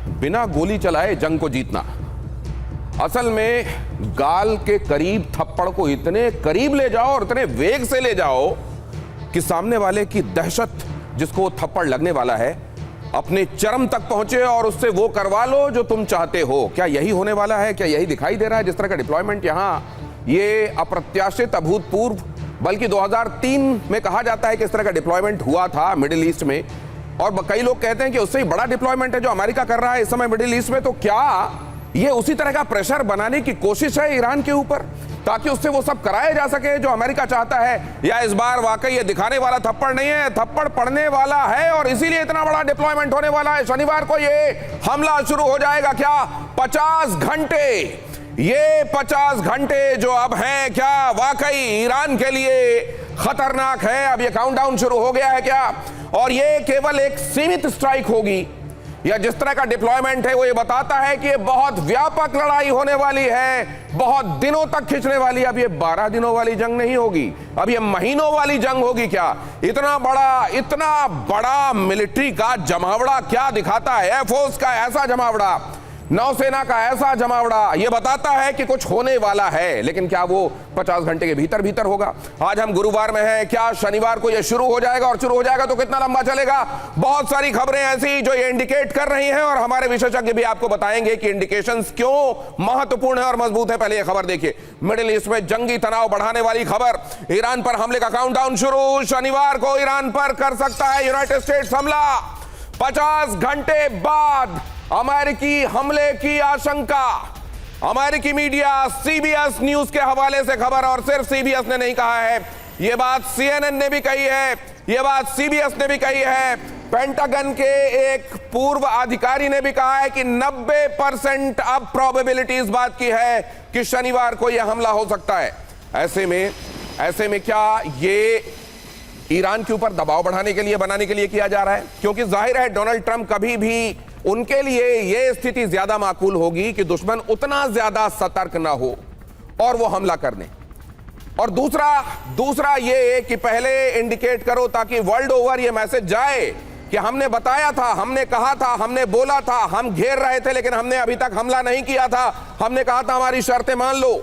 बिना गोली चलाए जंग को जीतना। असल में गाल के करीब थप्पड़ को इतने करीब ले जाओ और इतने वेग से ले जाओ कि सामने वाले की दहशत, जिसको थप्पड़ लगने वाला है, अपने चरम तक पहुंचे और उससे वो करवा लो जो तुम चाहते हो। क्या यही होने वाला है? क्या यही दिखाई दे रहा है? जिस तरह का डिप्लॉयमेंट यहां, ये अप्रत्याशित, अभूतपूर्व, बल्कि 2003 में कहा जाता है कि इस तरह का डिप्लॉयमेंट हुआ था मिडिल ईस्ट में, और कई लोग कहते हैं कि उससे ही बड़ा डिप्लॉयमेंट है जो अमेरिका कर रहा है इस समय मिडिल ईस्ट में। तो क्या ये उसी तरह का प्रेशर बनाने की कोशिश है ईरान के ऊपर, ताकि उससे वो सब कराया जा सके जो अमेरिका चाहता है? या इस बार वाकई ये दिखाने वाला थप्पड़ नहीं है, थप्पड़ पड़ने वाला है और इसीलिए इतना बड़ा डिप्लॉयमेंट होने वाला है? शनिवार को ये हमला शुरू हो जाएगा क्या? 50 घंटे, ये 50 घंटे जो अब हैं, क्या वाकई ईरान के लिए खतरनाक है? अब ये काउंटडाउन शुरू हो गया है क्या? और ये केवल एक सीमित स्ट्राइक होगी, या जिस तरह का डिप्लॉयमेंट है वो ये बताता है कि ये बहुत व्यापक लड़ाई होने वाली है, बहुत दिनों तक खिंचने वाली। अब ये 12 दिनों वाली जंग नहीं होगी, अब ये महीनों वाली जंग होगी क्या? इतना बड़ा मिलिट्री का जमावड़ा क्या दिखाता है? एयरफोर्स का ऐसा जमावड़ा, नौसेना का ऐसा जमावड़ा, ये बताता है कि कुछ होने वाला है। लेकिन क्या वो 50 घंटे के भीतर होगा? आज हम गुरुवार में हैं, क्या शनिवार को ये शुरू हो जाएगा? और शुरू हो जाएगा तो कितना लंबा चलेगा? बहुत सारी खबरें ऐसी जो ये इंडिकेट कर रही हैं, और हमारे विशेषज्ञ भी आपको बताएंगे कि इंडिकेशंस क्यों महत्वपूर्ण है और मजबूत है। पहले ये खबर देखिए, मिडिल ईस्ट में जंगी तनाव बढ़ाने वाली खबर। ईरान पर हमले का काउंटडाउन शुरू। शनिवार को ईरान पर कर सकता है यूनाइटेड स्टेट्स हमला। 50 घंटे बाद अमेरिकी हमले की आशंका। अमेरिकी मीडिया सीबीएस न्यूज के हवाले से खबर, और सिर्फ सीबीएस ने नहीं कहा है, यह बात सीएनएन ने भी कही है, यह बात सीबीएस ने भी कही है। पेंटागन के एक पूर्व अधिकारी ने भी कहा है कि 90% अब प्रोबेबिलिटी इस बात की है कि शनिवार को यह हमला हो सकता है। ऐसे में क्या ये ईरान के ऊपर दबाव बनाने के लिए किया जा रहा है? क्योंकि जाहिर है डोनाल्ड ट्रंप कभी भी, उनके लिए यह स्थिति ज्यादा माकूल होगी कि दुश्मन उतना ज्यादा सतर्क ना हो और वो हमला करने। और दूसरा ये कि पहले इंडिकेट करो ताकि वर्ल्ड ओवर ये मैसेज जाए कि हमने बताया था, हमने कहा था, हमने बोला था, हम घेर रहे थे, लेकिन हमने अभी तक हमला नहीं किया था, हमने कहा था हमारी शर्तें मान लो,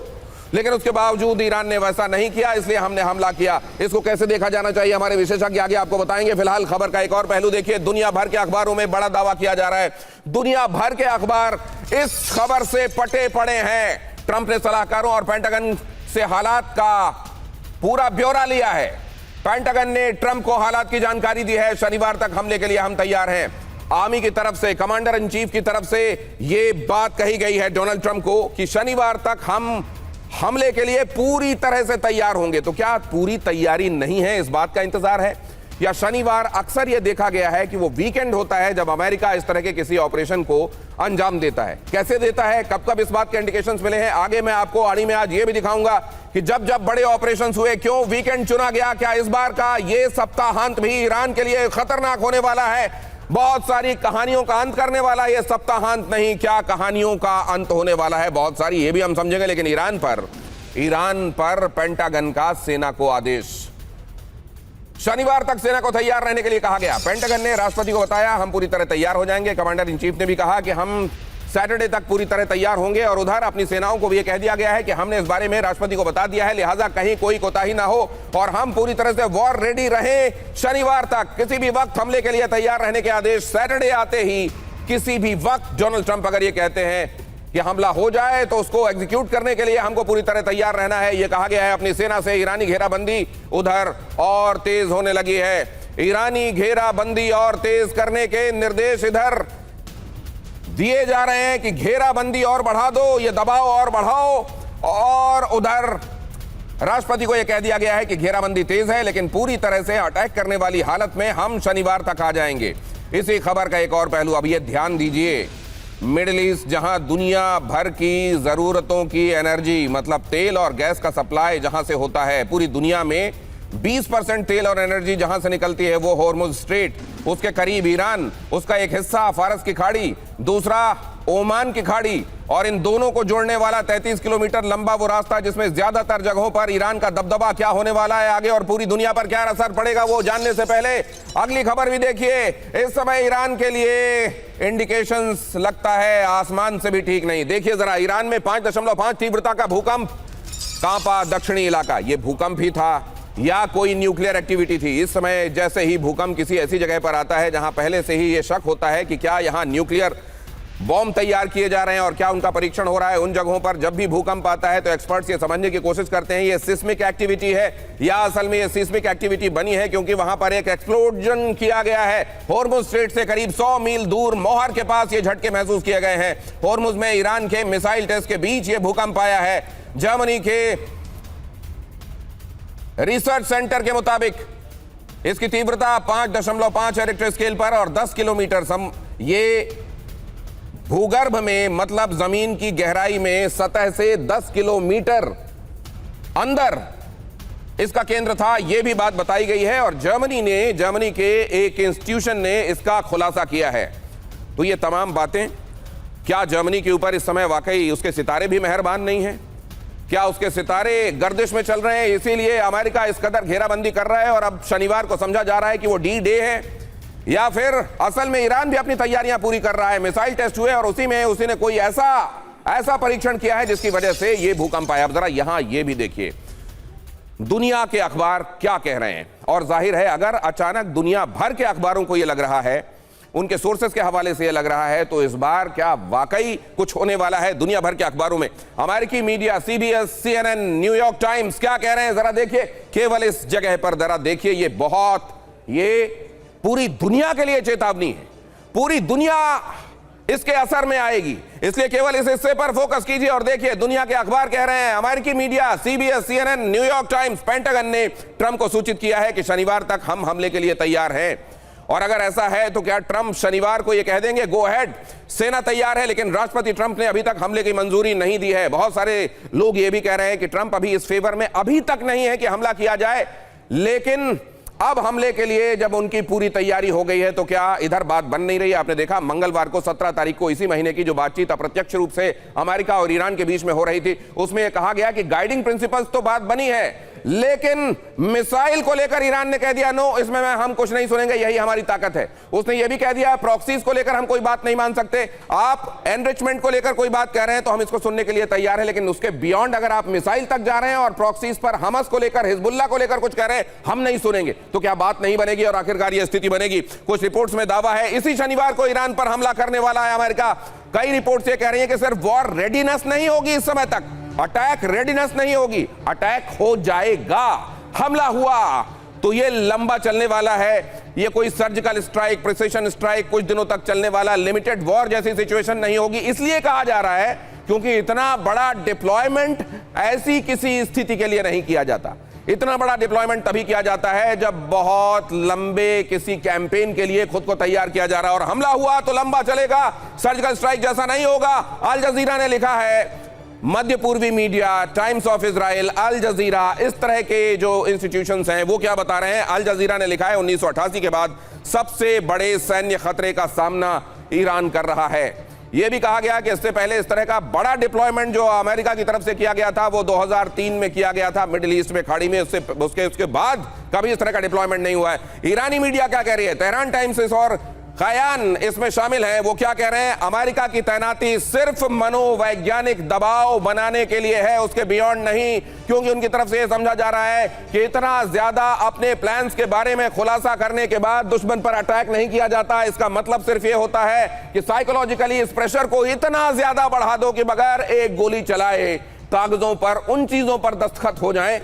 लेकिन उसके बावजूद ईरान ने वैसा नहीं किया, इसलिए हमने हमला किया। इसको कैसे देखा जाना चाहिए, हमारे विशेषज्ञ आगे आपको बताएंगे। फिलहाल खबर का एक और पहलू देखिए। दुनिया भर के अखबारों में बड़ा दावा किया जा रहा है, दुनिया भर के अखबार इस खबर से पटे पड़े हैं। ट्रंप ने सलाहकारों और पेंटागन से हालात का पूरा ब्यौरा लिया है। पेंटागन ने ट्रंप को हालात की जानकारी दी है। शनिवार तक हमले के लिए हम तैयार हैं। आर्मी की तरफ से, कमांडर इन चीफ की तरफ से यह बात कही गई है डोनाल्ड ट्रंप को कि शनिवार तक हम हमले के लिए पूरी तरह से तैयार होंगे। तो क्या पूरी तैयारी नहीं है, इस बात का इंतजार है? या शनिवार अक्सर यह देखा गया है कि वो वीकेंड होता है जब अमेरिका इस तरह के किसी ऑपरेशन को अंजाम देता है? कैसे देता है, कब इस बात के इंडिकेशंस मिले हैं, आगे मैं आपको आड़ी में आज ये भी दिखाऊंगा कि जब बड़े ऑपरेशंस हुए क्यों वीकेंड चुना गया। क्या इस बार का ये सप्ताहांत भी ईरान के लिए खतरनाक होने वाला है? बहुत सारी कहानियों का अंत करने वाला है ये सप्ताहांत। नहीं, क्या कहानियों का अंत होने वाला है बहुत सारी, ये भी हम समझेंगे। लेकिन ईरान पर पेंटागन का सेना को आदेश, शनिवार तक सेना को तैयार रहने के लिए कहा गया। पेंटागन ने राष्ट्रपति को बताया हम पूरी तरह तैयार हो जाएंगे। कमांडर इन चीफ ने भी कहा कि हम सैटरडे तक पूरी तरह तैयार होंगे, और उधर अपनी सेनाओं को भी यह कह दिया गया है कि हमने इस बारे में राष्ट्रपति को बता दिया है, लिहाजा कहीं कोई कोताही ना हो और हम पूरी तरह से वॉर रेडी रहें। शनिवार तक किसी भी वक्त हमले के लिए तैयार रहने के आदेश। सैटरडे आते ही किसी भी वक्त डोनाल्ड ट्रंप अगर ये कहते हैं कि हमला हो जाए तो उसको एग्जीक्यूट करने के लिए हमको पूरी तरह तैयार रहना है, यह कहा गया है अपनी सेना से। ईरानी घेराबंदी उधर और तेज होने लगी है। ईरानी घेराबंदी और तेज करने के निर्देश इधर दिए जा रहे हैं कि घेराबंदी और बढ़ा दो, ये दबाव और बढ़ाओ। और उधर राष्ट्रपति को यह कह दिया गया है कि घेराबंदी तेज है, लेकिन पूरी तरह से अटैक करने वाली हालत में हम शनिवार तक आ जाएंगे। इसी खबर का एक और पहलू, अब ये ध्यान दीजिए, मिडिल ईस्ट जहां दुनिया भर की जरूरतों की एनर्जी, मतलब तेल और गैस का सप्लाई जहां से होता है, पूरी दुनिया में 20% तेल और एनर्जी जहां से निकलती है वो हॉर्मुज स्ट्रेट, उसके करीब ईरान, उसका एक हिस्सा फारस की खाड़ी, दूसरा ओमान की खाड़ी, और इन दोनों को जोड़ने वाला 33 किलोमीटर लंबा वो रास्ता जिसमें ज्यादातर जगहों पर ईरान का दबदबा क्या होने वाला है आगे और पूरी दुनिया पर क्या असर पड़ेगा वो जानने से पहले अगली खबर भी देखिए। इस समय ईरान के लिए इंडिकेशंस लगता है आसमान से भी ठीक नहीं। देखिए जरा, ईरान में 5.5 तीव्रता का भूकंप कांपा दक्षिणी इलाका। ये भूकंप ही था या कोई न्यूक्लियर एक्टिविटी थी? इस समय जैसे ही भूकंप किसी ऐसी जगह पर आता है जहां पहले से ही ये शक होता है कि क्या यहां न्यूक्लियर बॉम्ब तैयार किए जा रहे हैं और क्या उनका परीक्षण हो रहा है, उन जगहों पर जब भी भूकंप आता है तो एक्सपर्ट्स ये समझने की कोशिश करते हैं ये सिस्मिक एक्टिविटी है या असल में ये सिस्मिक एक्टिविटी बनी है क्योंकि वहां पर एक एक्सप्लोजन किया गया है। होर्मुज स्ट्रेट से करीब 100 मील दूर मोहर के पास ये झटके महसूस किए गए हैं। होर्मुज में ईरान के मिसाइल टेस्ट के बीच ये भूकंप आया है। जर्मनी के रिसर्च सेंटर के मुताबिक इसकी तीव्रता 5.5 रिक्टर स्केल पर और 10 किलोमीटर ये भूगर्भ में मतलब जमीन की गहराई में सतह से 10 किलोमीटर अंदर इसका केंद्र था, यह भी बात बताई गई है और जर्मनी के एक इंस्टीट्यूशन ने इसका खुलासा किया है। तो ये तमाम बातें, क्या जर्मनी के ऊपर इस समय वाकई उसके सितारे भी मेहरबान नहीं हैं? क्या उसके सितारे गर्दिश में चल रहे हैं इसीलिए अमेरिका इस कदर घेराबंदी कर रहा है और अब शनिवार को समझा जा रहा है कि वो डी डे है? या फिर असल में ईरान भी अपनी तैयारियां पूरी कर रहा है? मिसाइल टेस्ट हुए और उसी में उसी ने कोई ऐसा परीक्षण किया है जिसकी वजह से यह भूकंप आया। अब जरा यहां यह भी देखिए दुनिया के अखबार क्या कह रहे हैं। और जाहिर है अगर अचानक दुनिया भर के अखबारों को यह लग रहा है, उनके सोर्सेस के हवाले से यह लग रहा है, तो इस बार क्या वाकई कुछ होने वाला है दुनिया भर के अखबारों में? अमेरिकी media CBS, CNN, New York times क्या कह रहे हैं जरा देखिए। केवल इस जगह पर जरा देखिए, ये पूरी दुनिया के लिए चेतावनी है। पूरी दुनिया इसके असर में आएगी, इसलिए केवल इस हिस्से पर फोकस कीजिए और देखिए दुनिया के अखबार कह रहे हैं। अमेरिकी media CBS, CNN, New York times, pentagon ने ट्रंप को सूचित किया है कि शनिवार तक हम हमले के लिए तैयार हैं। और अगर ऐसा है तो क्या ट्रंप शनिवार को यह कह देंगे गो अहेड, सेना तैयार है? लेकिन राष्ट्रपति ट्रंप ने अभी तक हमले की मंजूरी नहीं दी है। बहुत सारे लोग यह भी कह रहे हैं कि ट्रंप अभी इस फेवर में अभी तक नहीं है कि हमला किया जाए, लेकिन अब हमले के लिए जब उनकी पूरी तैयारी हो गई है तो क्या इधर बात बन नहीं रही है? आपने देखा मंगलवार को 17 तारीख को इसी महीने की जो बातचीत अप्रत्यक्ष रूप से अमेरिका और ईरान के बीच में हो रही थी उसमें यह कहा गया कि गाइडिंग प्रिंसिपल्स तो बात बनी है, लेकिन मिसाइल को लेकर ईरान ने कह दिया नो, इसमें हम कुछ नहीं सुनेंगे, यही हमारी ताकत है। उसने यह भी कह दिया प्रॉक्सीज को लेकर हम कोई बात नहीं मान सकते, आप एनरिचमेंट को लेकर कोई बात कह रहे हैं तो हम इसको सुनने के लिए तैयार है, लेकिन उसके बियॉन्ड अगर आप मिसाइल तक जा रहे हैं और प्रॉक्सीज पर हमस को लेकर हिजबुल्लाह को लेकर कुछ कह रहे हैं हम नहीं सुनेंगे, तो क्या बात नहीं बनेगी और आखिरकार यह स्थिति बनेगी? कुछ रिपोर्ट्स में दावा है इसी शनिवार को ईरान पर हमला करने वाला है अमेरिका। कई रिपोर्ट्स ये कह रही है कि सिर्फ वॉर रेडीनेस नहीं होगी, इस समय तक अटैक रेडीनेस नहीं होगी, अटैक हो जाएगा। हमला हुआ तो ये लंबा चलने वाला है, ये कोई सर्जिकल स्ट्राइक, प्रिसिशन स्ट्राइक कुछ दिनों तक चलने वाला लिमिटेड वॉर जैसी सिचुएशन नहीं होगी। इसलिए कहा जा रहा है क्योंकि इतना बड़ा डिप्लॉयमेंट ऐसी किसी स्थिति के लिए नहीं किया जाता। इतना बड़ा डिप्लॉयमेंट तभी किया जाता है जब बहुत लंबे किसी कैंपेन के लिए खुद को तैयार किया जा रहा है। और हमला हुआ तो लंबा चलेगा, सर्जिकल स्ट्राइक जैसा नहीं होगा। अल जजीरा ने लिखा है, मध्य पूर्वी मीडिया, टाइम्स ऑफ इजराइल, अल जजीरा, इस तरह के जो इंस्टीट्यूशंस हैं वो क्या बता रहे हैं? अल जजीरा ने लिखा है 1988 के बाद सबसे बड़े सैन्य खतरे का सामना ईरान कर रहा है। यह भी कहा गया कि इससे पहले इस तरह का बड़ा डिप्लॉयमेंट जो अमेरिका की तरफ से किया गया था वो 2003 में किया गया था मिडिल ईस्ट में, खाड़ी में। उसके बाद कभी इस तरह का डिप्लॉयमेंट नहीं हुआ है। ईरानी मीडिया क्या कह रही है? तेहरान टाइम्स और खयान इसमें शामिल है। वो क्या कह रहे हैं? अमेरिका की तैनाती सिर्फ मनोवैज्ञानिक दबाव बनाने के लिए है, उसके बियॉन्ड नहीं, क्योंकि उनकी तरफ से यह समझा जा रहा है कि इतना ज्यादा अपने प्लान्स के बारे में खुलासा करने के बाद दुश्मन पर अटैक नहीं किया जाता। इसका मतलब सिर्फ यह होता है कि साइकोलॉजिकली इस प्रेशर को इतना ज्यादा बढ़ा दो कि बगैर एक गोली चलाए कागजों पर उन चीजों पर दस्तखत हो जाएं